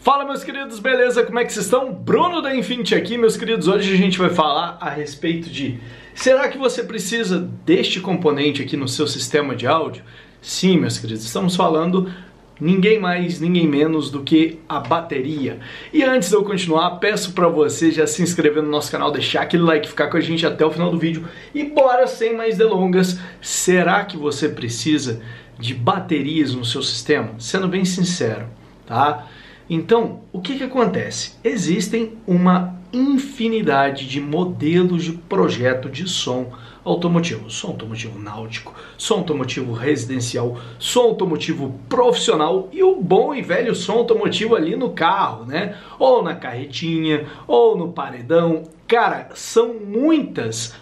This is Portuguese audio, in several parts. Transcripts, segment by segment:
Fala, meus queridos, beleza? Como é que vocês estão? Bruno da Infinity aqui, meus queridos. Hoje a gente vai falar a respeito de: será que você precisa deste componente aqui no seu sistema de áudio? Sim, meus queridos, estamos falando ninguém mais, ninguém menos do que a bateria. E antes de eu continuar, peço para você já se inscrever no nosso canal, deixar aquele like, ficar com a gente até o final do vídeo. E bora, sem mais delongas, será que você precisa de baterias no seu sistema? Sendo bem sincero, tá? Então, o que acontece? Existem uma infinidade de modelos de projeto de som automotivo. Som automotivo náutico, som automotivo residencial, som automotivo profissional e o bom e velho som automotivo ali no carro, né? Ou na carretinha, ou no paredão. Cara, são muitas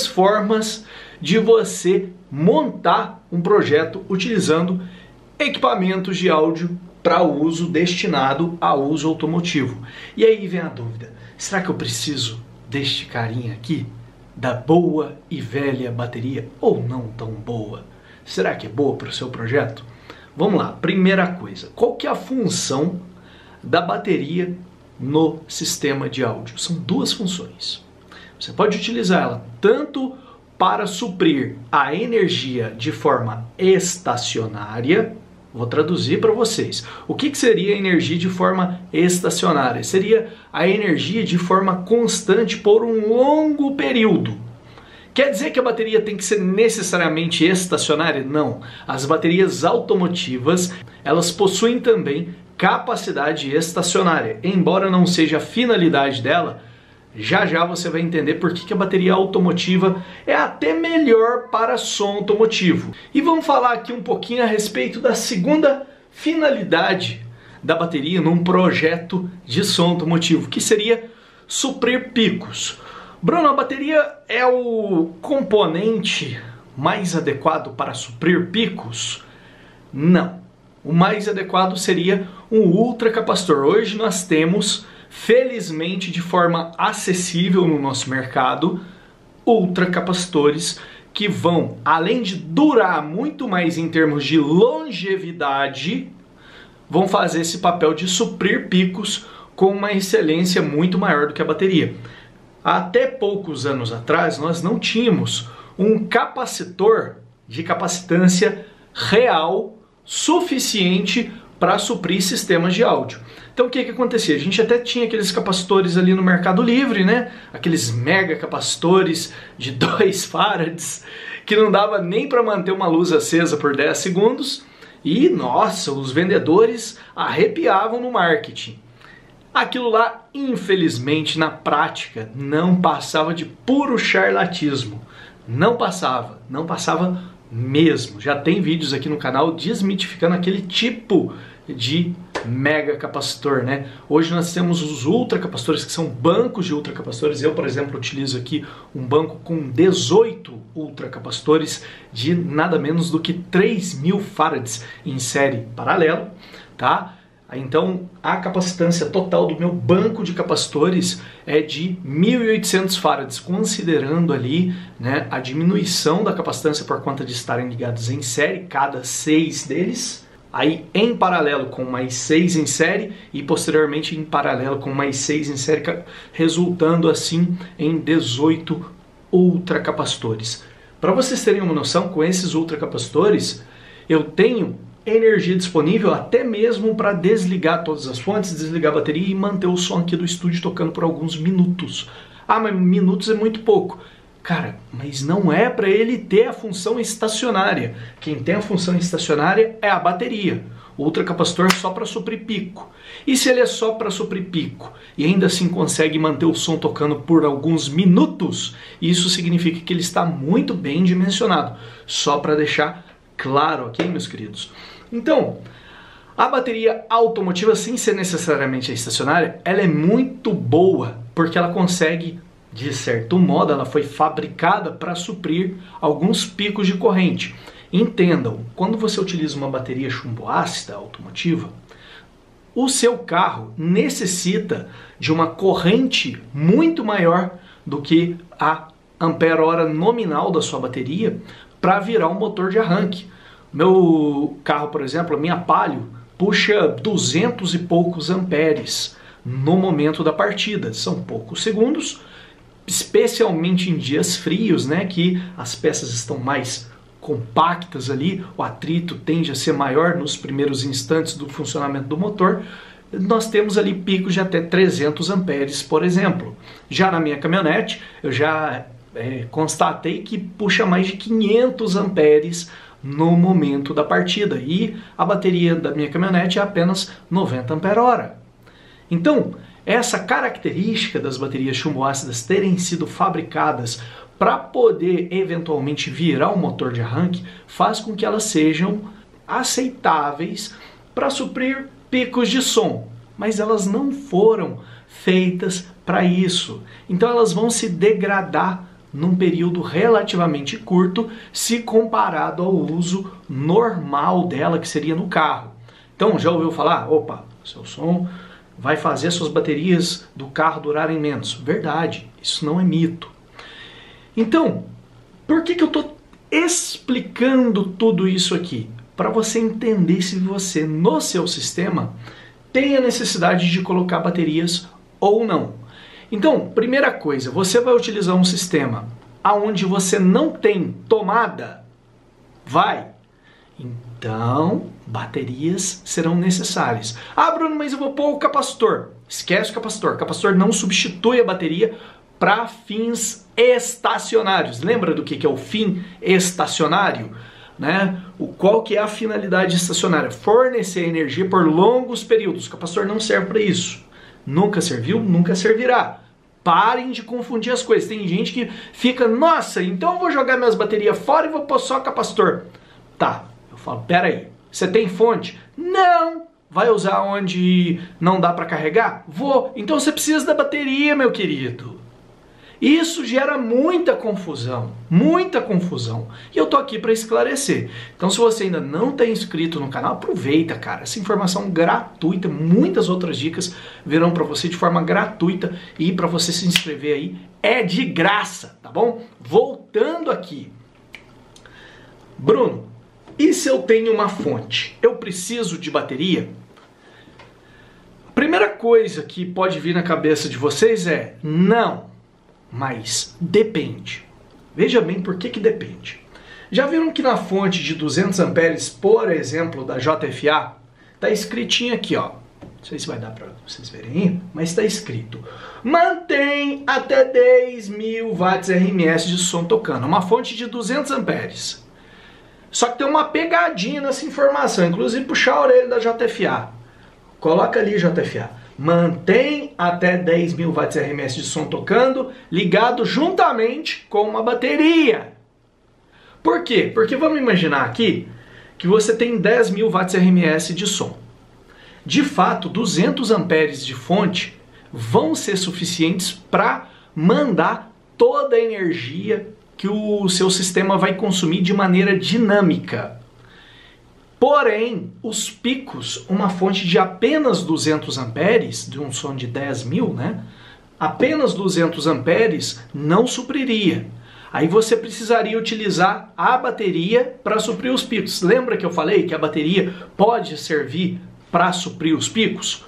formas de você montar um projeto utilizando equipamentos de áudio para uso destinado a uso automotivo. E aí vem a dúvida: será que eu preciso deste carinha aqui? Da boa e velha bateria, ou não tão boa? Será que é boa para o seu projeto? Vamos lá, primeira coisa, qual que é a função da bateria no sistema de áudio? São duas funções. Você pode utilizar ela tanto para suprir a energia de forma estacionária. Vou traduzir para vocês. O que seria a energia de forma estacionária? Seria a energia de forma constante por um longo período. Quer dizer que a bateria tem que ser necessariamente estacionária? Não. As baterias automotivas, elas possuem também capacidade estacionária. Embora não seja a finalidade dela, já você vai entender por que a bateria automotiva é até melhor para som automotivo. E vamos falar aqui um pouquinho a respeito da segunda finalidade da bateria num projeto de som automotivo, que seria suprir picos. Bruno, a bateria é o componente mais adequado para suprir picos? Não. O mais adequado seria um ultracapacitor. Hoje nós temos, felizmente, de forma acessível no nosso mercado, ultracapacitores que vão, além de durar muito mais em termos de longevidade, vão fazer esse papel de suprir picos com uma excelência muito maior do que a bateria. Até poucos anos atrás, nós não tínhamos um capacitor de capacitância real suficiente para suprir sistemas de áudio. Então o que acontecia? A gente até tinha aqueles capacitores ali no Mercado Livre, né? Aqueles mega capacitores de 2 farads que não dava nem para manter uma luz acesa por 10 segundos e, nossa, os vendedores arrepiavam no marketing. Aquilo lá, infelizmente, na prática, não passava de puro charlatismo. Não passava mesmo. Já tem vídeos aqui no canal desmitificando aquele tipo de mega capacitor, né? Hoje nós temos os ultracapacitores, que são bancos de ultracapacitores. Eu, por exemplo, utilizo aqui um banco com 18 ultracapacitores de nada menos do que 3.000 farads em série paralelo, tá? Então, a capacitância total do meu banco de capacitores é de 1.800 farads, considerando ali, né, a diminuição da capacitância por conta de estarem ligados em série, cada 6 deles, aí em paralelo com mais 6 em série e posteriormente em paralelo com mais 6 em série, resultando assim em 18 ultracapacitores. Para vocês terem uma noção, com esses ultracapacitores, eu tenho energia disponível até mesmo para desligar todas as fontes, desligar a bateria e manter o som aqui do estúdio tocando por alguns minutos. Ah, mas minutos é muito pouco. Cara, mas não é para ele ter a função estacionária. Quem tem a função estacionária é a bateria. O ultracapacitor é só para suprir pico. E se ele é só para suprir pico e ainda assim consegue manter o som tocando por alguns minutos, isso significa que ele está muito bem dimensionado. Só para deixar claro, ok, meus queridos? Então, a bateria automotiva, sem ser necessariamente estacionária, ela é muito boa, porque ela consegue, de certo modo, ela foi fabricada para suprir alguns picos de corrente. Entendam, quando você utiliza uma bateria chumbo ácida automotiva, o seu carro necessita de uma corrente muito maior do que a ampere-hora nominal da sua bateria para virar um motor de arranque. Meu carro, por exemplo, a minha Palio, puxa 200 e poucos amperes no momento da partida. São poucos segundos, especialmente em dias frios, né, que as peças estão mais compactas ali, o atrito tende a ser maior nos primeiros instantes do funcionamento do motor. Nós temos ali picos de até 300 amperes, por exemplo. Já na minha caminhonete, eu já constatei que puxa mais de 500 amperes no momento da partida, e a bateria da minha caminhonete é apenas 90 ampere-hora. Então, essa característica das baterias chumbo-ácidas terem sido fabricadas para poder eventualmente virar um motor de arranque faz com que elas sejam aceitáveis para suprir picos de som, mas elas não foram feitas para isso. Então elas vão se degradar num período relativamente curto se comparado ao uso normal dela, que seria no carro. Então, já ouviu falar? Opa, seu som vai fazer suas baterias do carro durarem menos. Verdade, isso não é mito. Então, por que eu estou explicando tudo isso aqui? Para você entender se você, no seu sistema, tem a necessidade de colocar baterias ou não. Então, primeira coisa, você vai utilizar um sistema onde você não tem tomada? Vai. Então, baterias serão necessárias. Ah, Bruno, mas eu vou pôr o capacitor. Esquece o capacitor. O capacitor não substitui a bateria para fins estacionários. Lembra do que é o fim estacionário? Né? Qual que é a finalidade estacionária? Fornecer energia por longos períodos. O capacitor não serve para isso. Nunca serviu, nunca servirá. Parem de confundir as coisas. Tem gente que fica, nossa, então eu vou jogar minhas baterias fora e vou pôr só capacitor. Tá, eu falo, peraí, você tem fonte? Não! Vai usar onde não dá para carregar? Vou. Então você precisa da bateria, meu querido. Isso gera muita confusão, muita confusão. E eu tô aqui para esclarecer. Então, se você ainda não está inscrito no canal, aproveita, cara. Essa informação gratuita, muitas outras dicas virão para você de forma gratuita, e para você se inscrever aí é de graça, tá bom? Voltando aqui. Bruno, e se eu tenho uma fonte? Eu preciso de bateria? Primeira coisa que pode vir na cabeça de vocês é não. Mas depende. Veja bem por que depende. Já viram que na fonte de 200 amperes, por exemplo, da JFA, está escritinho aqui, ó. Não sei se vai dar para vocês verem, mas está escrito: mantém até 10.000 watts RMS de som tocando. Uma fonte de 200 amperes. Só que tem uma pegadinha nessa informação, inclusive puxar a orelha da JFA. Coloca ali, JFA. Mantém até 10.000 watts RMS de som tocando, ligado juntamente com uma bateria. Por quê? Porque vamos imaginar aqui que você tem 10.000 watts RMS de som. De fato, 200 amperes de fonte vão ser suficientes para mandar toda a energia que o seu sistema vai consumir de maneira dinâmica. Porém, os picos, uma fonte de apenas 200 amperes, de um som de 10.000, né? Apenas 200 amperes não supriria. Aí você precisaria utilizar a bateria para suprir os picos. Lembra que eu falei que a bateria pode servir para suprir os picos?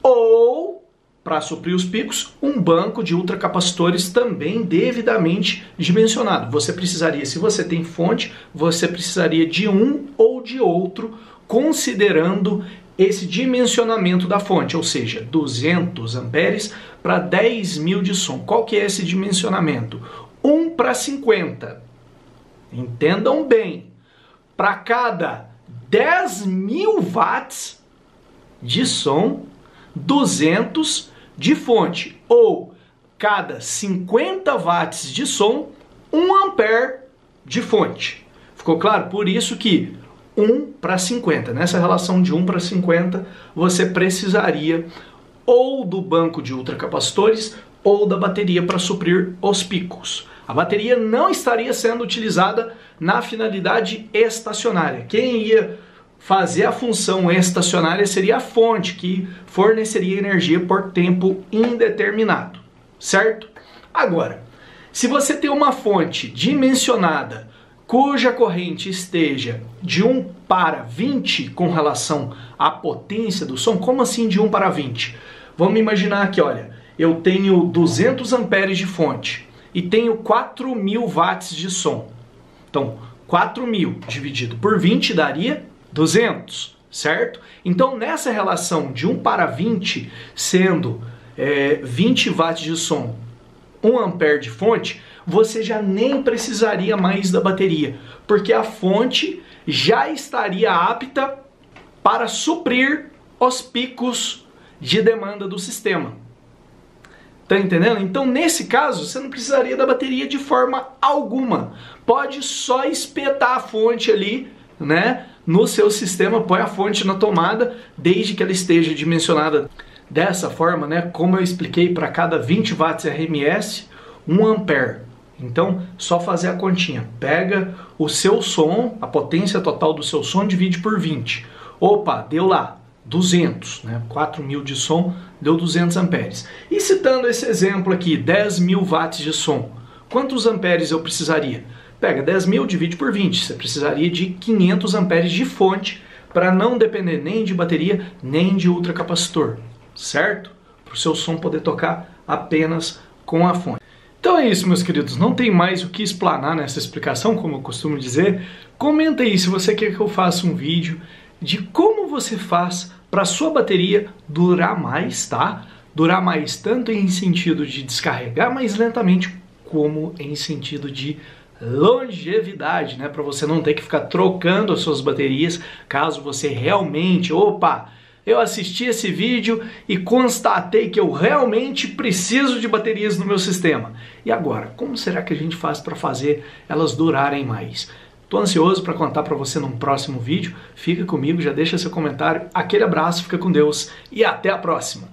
Ou, para suprir os picos, um banco de ultracapacitores também devidamente dimensionado. Você precisaria, se você tem fonte, você precisaria de um ou de outro, considerando esse dimensionamento da fonte, ou seja, 200 amperes para 10.000 de som. Qual que é esse dimensionamento? 1:50. Entendam bem, para cada 10.000 watts de som, 200 de fonte, ou cada 50 watts de som, 1 ampere de fonte. Ficou claro? Por isso que 1:50, nessa relação de 1:50, você precisaria ou do banco de ultracapacitores ou da bateria para suprir os picos. A bateria não estaria sendo utilizada na finalidade estacionária. Quem ia fazer a função estacionária seria a fonte, que forneceria energia por tempo indeterminado, certo? Agora, se você tem uma fonte dimensionada cuja corrente esteja de 1 para 20 com relação à potência do som. Como assim de 1 para 20? Vamos imaginar aqui, olha, eu tenho 200 amperes de fonte e tenho 4.000 watts de som. Então, 4.000 dividido por 20 daria 200, certo? Então, nessa relação de 1 para 20, sendo 20 watts de som, 1 ampere de fonte, você já nem precisaria mais da bateria, porque a fonte já estaria apta para suprir os picos de demanda do sistema. Tá entendendo? Então, nesse caso, você não precisaria da bateria de forma alguma. Pode só espetar a fonte ali, né, no seu sistema, põe a fonte na tomada, desde que ela esteja dimensionada dessa forma, né, como eu expliquei, para cada 20 watts RMS, 1 ampere. Então, só fazer a continha. Pega o seu som, a potência total do seu som, divide por 20. Opa, deu lá 200, né? 4.000 de som, deu 200 amperes. E citando esse exemplo aqui, 10.000 watts de som, quantos amperes eu precisaria? Pega 10.000, divide por 20. Você precisaria de 500 amperes de fonte para não depender nem de bateria, nem de ultracapacitor, certo? Para o seu som poder tocar apenas com a fonte. Então é isso, meus queridos, não tem mais o que explanar nessa explicação, como eu costumo dizer. Comenta aí se você quer que eu faça um vídeo de como você faz para a sua bateria durar mais, tá? Durar mais tanto em sentido de descarregar mais lentamente, como em sentido de longevidade, né? Para você não ter que ficar trocando as suas baterias, caso você realmente, opa, eu assisti esse vídeo e constatei que eu realmente preciso de baterias no meu sistema. E agora, como será que a gente faz para fazer elas durarem mais? Estou ansioso para contar para você num próximo vídeo. Fica comigo, já deixa seu comentário. Aquele abraço, fica com Deus e até a próxima!